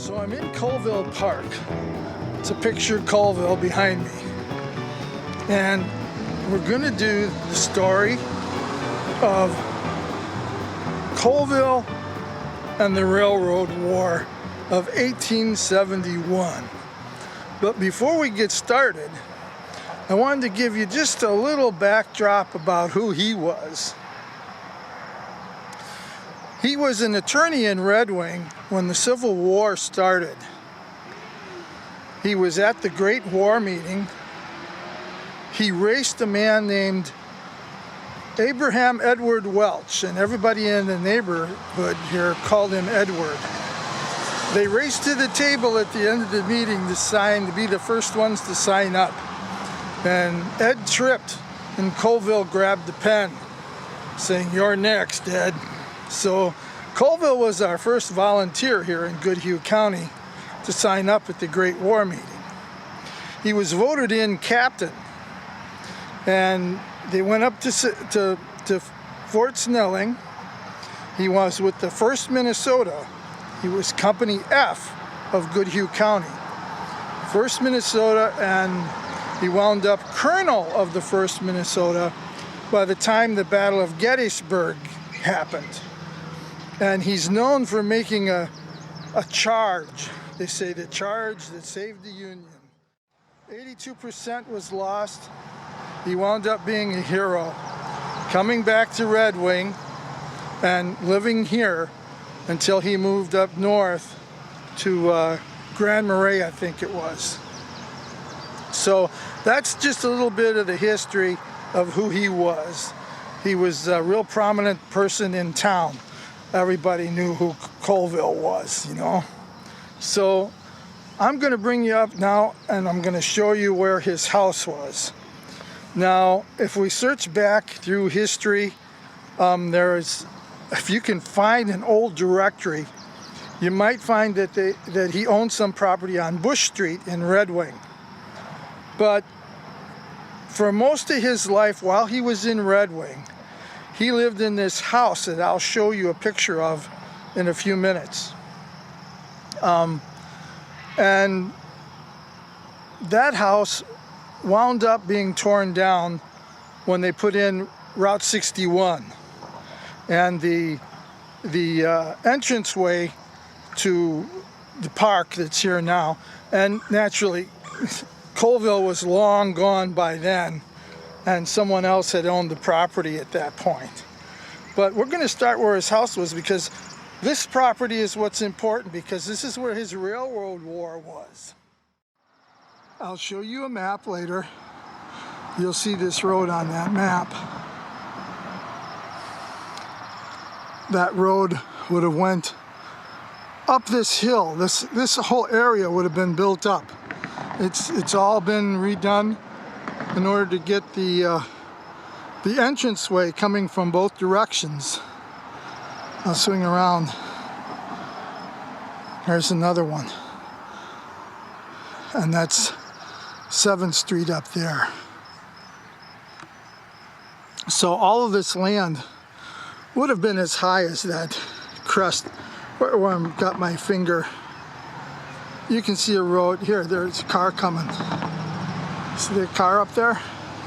So I'm in Colvill Park. It's a picture of Colvill behind me. And we're gonna do the story of Colvill and the Railroad War of 1871. But before we get started, I wanted to give you just a little backdrop about who he was. He was an attorney in Red Wing when the Civil War started. He was at the Great War meeting. He raced a man named Abraham Edward Welch, and everybody in the neighborhood here called him Edward. They raced to the table at the end of the meeting to be the first ones to sign up. And Ed tripped, and Colvill grabbed the pen, saying, "You're next, Ed." So Colvill was our first volunteer here in Goodhue County to sign up at the Great War meeting. He was voted in captain, and they went up to Fort Snelling. He was with the 1st Minnesota. He was Company F of Goodhue County. 1st Minnesota, and he wound up colonel of the 1st Minnesota by the time the Battle of Gettysburg happened. And he's known for making a charge. They say the charge that saved the Union. 82% was lost. He wound up being a hero, coming back to Red Wing and living here until he moved up north to Grand Marais, I think it was. So that's just a little bit of the history of who he was. He was a real prominent person in town. Everybody knew who Colvill was, you know. So I'm going to bring you up now, and I'm going to show you where his house was. Now, if we search back through history, if you can find an old directory, you might find that he owned some property on Bush Street in Red Wing. But for most of his life, while he was in Red Wing, he lived in this house that I'll show you a picture of in a few minutes. And that house wound up being torn down when they put in Route 61. And the entranceway to the park that's here now, and naturally, Colvill was long gone by then, and someone else had owned the property at that point. But we're going to start where his house was, because this property is what's important, because this is where his Railroad War was. I'll show you a map later. You'll see this road on that map. That road would have went up this hill. This whole area would have been built up. It's all been redone in order to get the entranceway coming from both directions. I'll swing around. There's another one. And that's 7th Street up there. So all of this land would have been as high as that crest where I've got my finger. You can see a road here. There's a car coming. See the car up there?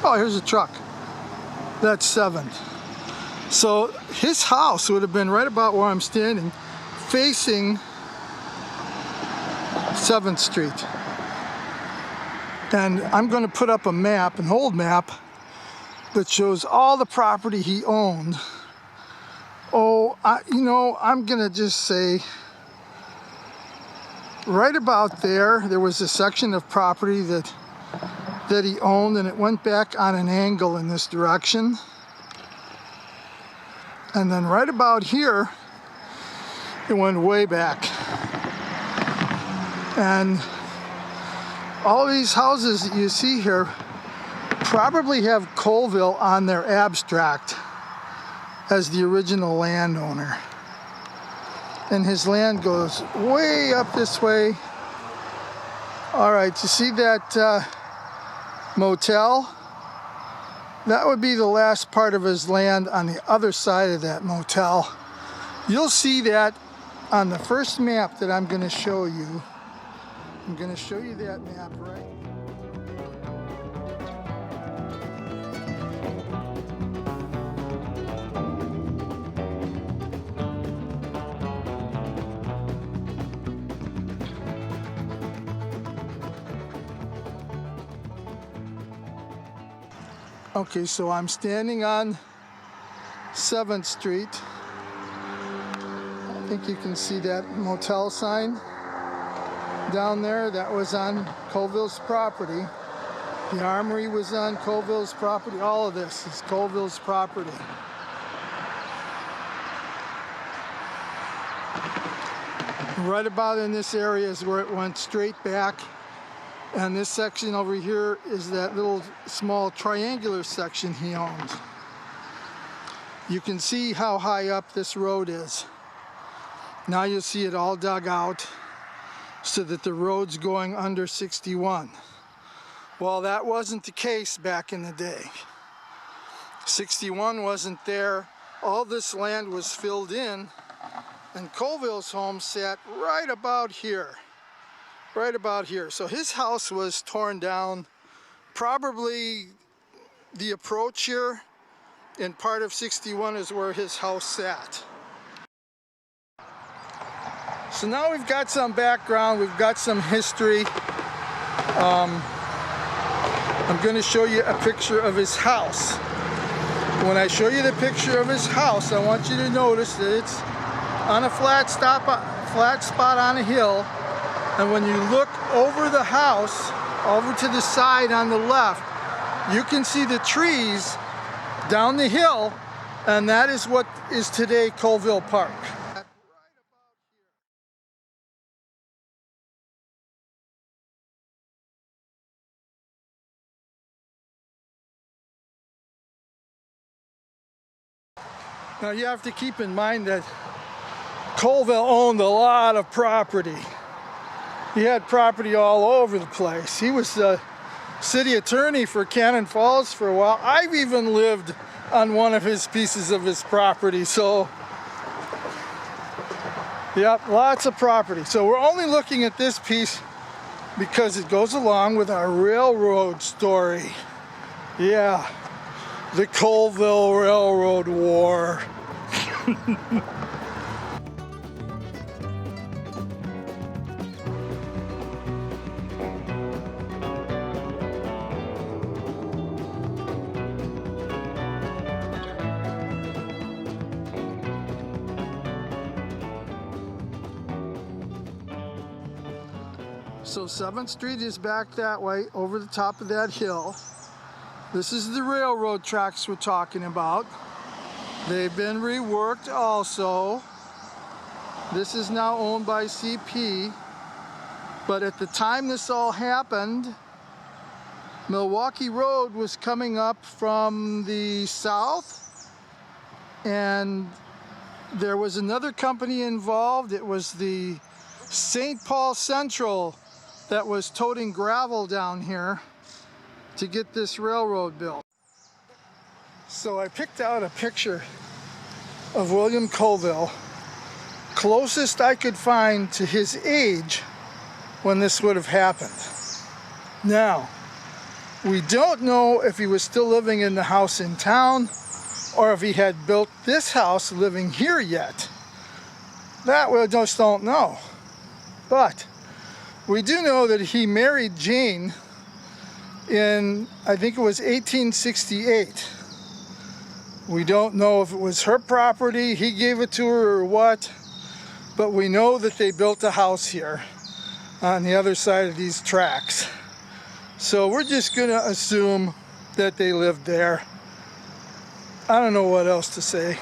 Oh, here's a truck. That's 7th. So his house would have been right about where I'm standing, facing 7th Street. And I'm going to put up a map, an old map, that shows all the property he owned. Oh, I'm going to just say right about there was a section of property that he owned, and it went back on an angle in this direction. And then right about here, it went way back. And all these houses that you see here probably have Colvill on their abstract as the original landowner. And his land goes way up this way. All right, you see that motel? That would be the last part of his land on the other side of that motel. You'll see that on the first map that I'm going to show you, I'm going to show you that map right. Okay, so I'm standing on 7th Street. I think you can see that motel sign down there. That was on Colvill's property. The armory was on Colvill's property. All of this is Colvill's property. Right about in this area is where it went straight back. And this section over here is that little small triangular section he owned. You can see how high up this road is. Now you'll see it all dug out so that the road's going under 61. Well, that wasn't the case back in the day. 61 wasn't there. All this land was filled in, and Colvill's home sat right about here. Right about here. So his house was torn down, probably the approach here, and part of 61 is where his house sat. So now we've got some background, we've got some history. I'm going to show you a picture of his house. When I show you the picture of his house, I want you to notice that it's on a flat spot on a hill. And when you look over the house, over to the side on the left, you can see the trees down the hill, and that is what is today Colvill Park. Now you have to keep in mind that Colvill owned a lot of property. He had property all over the place. He was the city attorney for Cannon Falls for a while. I've even lived on one of his pieces of his property. So, yep, lots of property. So we're only looking at this piece because it goes along with our railroad story. Yeah, the Colvill Railroad War. So 7th Street is back that way, over the top of that hill. This is the railroad tracks we're talking about. They've been reworked also. This is now owned by CP. But at the time this all happened, Milwaukee Road was coming up from the south, and there was another company involved. It was the St. Paul Central that was toting gravel down here to get this railroad built. So I picked out a picture of William Colvill, closest I could find to his age when this would have happened. Now, we don't know if he was still living in the house in town or if he had built this house living here yet. That we just don't know. But we do know that he married Jane in, I think it was 1868. We don't know if it was her property, he gave it to her or what, but we know that they built a house here on the other side of these tracks. So we're just gonna assume that they lived there. I don't know what else to say.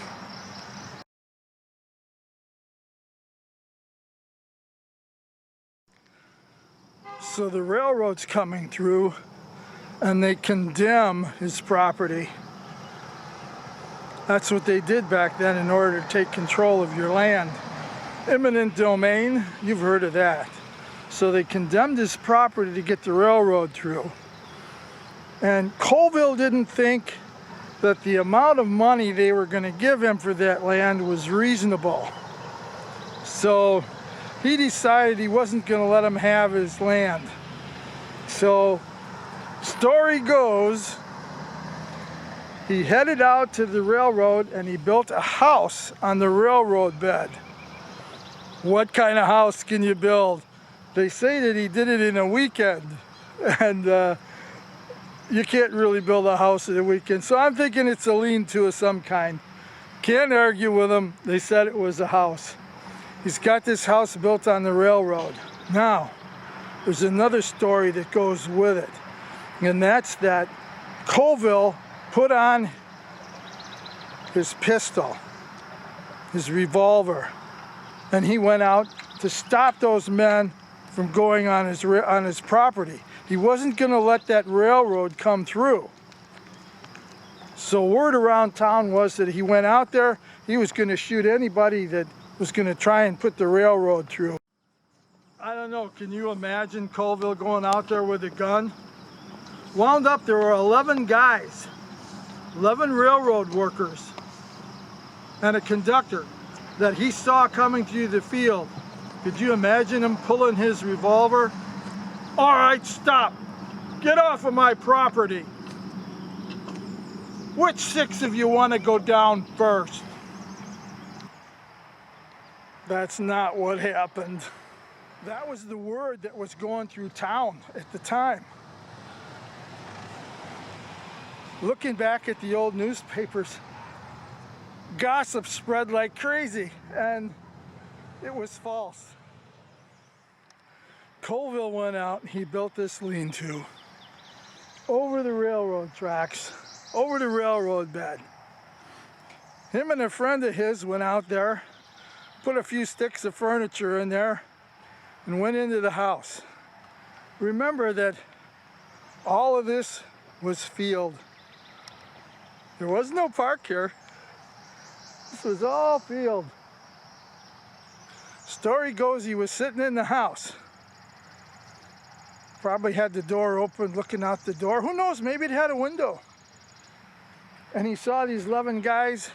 So the railroad's coming through and they condemn his property. That's what they did back then in order to take control of your land. Eminent domain, you've heard of that. So they condemned his property to get the railroad through. And Colvill didn't think that the amount of money they were going to give him for that land was reasonable. So he decided he wasn't going to let him have his land. So story goes, he headed out to the railroad and he built a house on the railroad bed. What kind of house can you build? They say that he did it in a weekend, and you can't really build a house in a weekend. So I'm thinking it's a lean-to of some kind. Can't argue with them. They said it was a house. He's got this house built on the railroad. Now, there's another story that goes with it, and that's that Colvill put on his pistol, his revolver, and he went out to stop those men from going on his property. He wasn't going to let that railroad come through. So word around town was that he went out there, he was going to shoot anybody that was going to try and put the railroad through. I don't know, can you imagine Colvill going out there with a gun? Wound up, there were 11 guys, 11 railroad workers, and a conductor that he saw coming through the field. Could you imagine him pulling his revolver? All right, stop. Get off of my property. Which 6 of you want to go down first? That's not what happened. That was the word that was going through town at the time. Looking back at the old newspapers, gossip spread like crazy, and it was false. Colvill went out and he built this lean-to over the railroad tracks, over the railroad bed. Him and a friend of his went out there, put a few sticks of furniture in there, and went into the house. Remember that all of this was field. There was no park here. This was all field. Story goes he was sitting in the house. Probably had the door open, looking out the door. Who knows, maybe it had a window. And he saw these 11 guys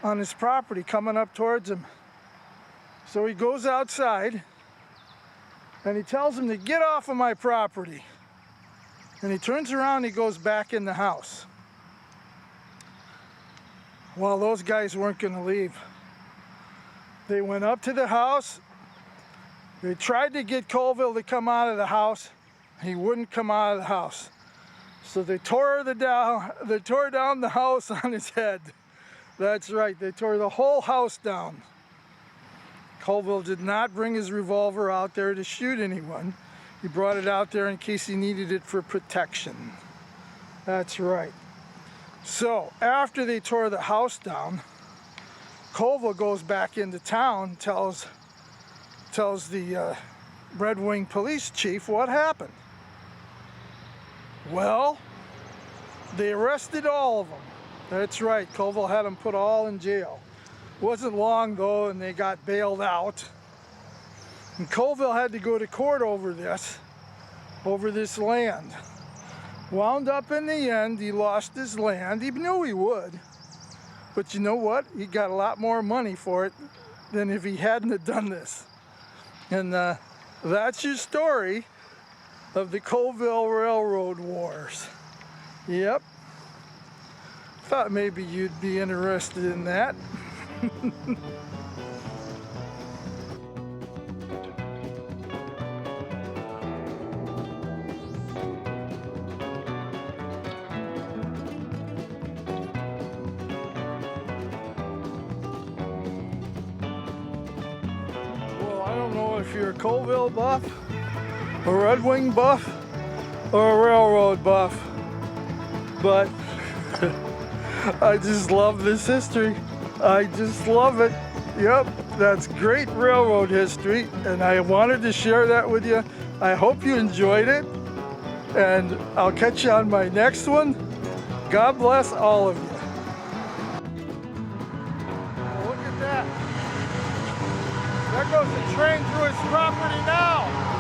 on his property coming up towards him. So he goes outside and he tells them to get off of my property. And he turns around and he goes back in the house. Well, those guys weren't going to leave. They went up to the house. They tried to get Colvill to come out of the house. He wouldn't come out of the house. So they tore down the house on his head. That's right, they tore the whole house down. Colvill did not bring his revolver out there to shoot anyone. He brought it out there in case he needed it for protection. That's right. So after they tore the house down, Colvill goes back into town, tells the Red Wing police chief what happened. Well, they arrested all of them. That's right, Colvill had them put all in jail. Wasn't long though, and they got bailed out. And Colvill had to go to court over this land. Wound up in the end, he lost his land. He knew he would. But you know what? He got a lot more money for it than if he hadn't have done this. And that's your story of the Colvill Railroad Wars. Yep. Thought maybe you'd be interested in that. If you're a Colvill buff, a Red Wing buff, or a railroad buff, but I just love this history. I just love it. Yep, that's great railroad history, and I wanted to share that with you. I hope you enjoyed it, and I'll catch you on my next one. God bless all of you. Look at that. There goes the train through his property now.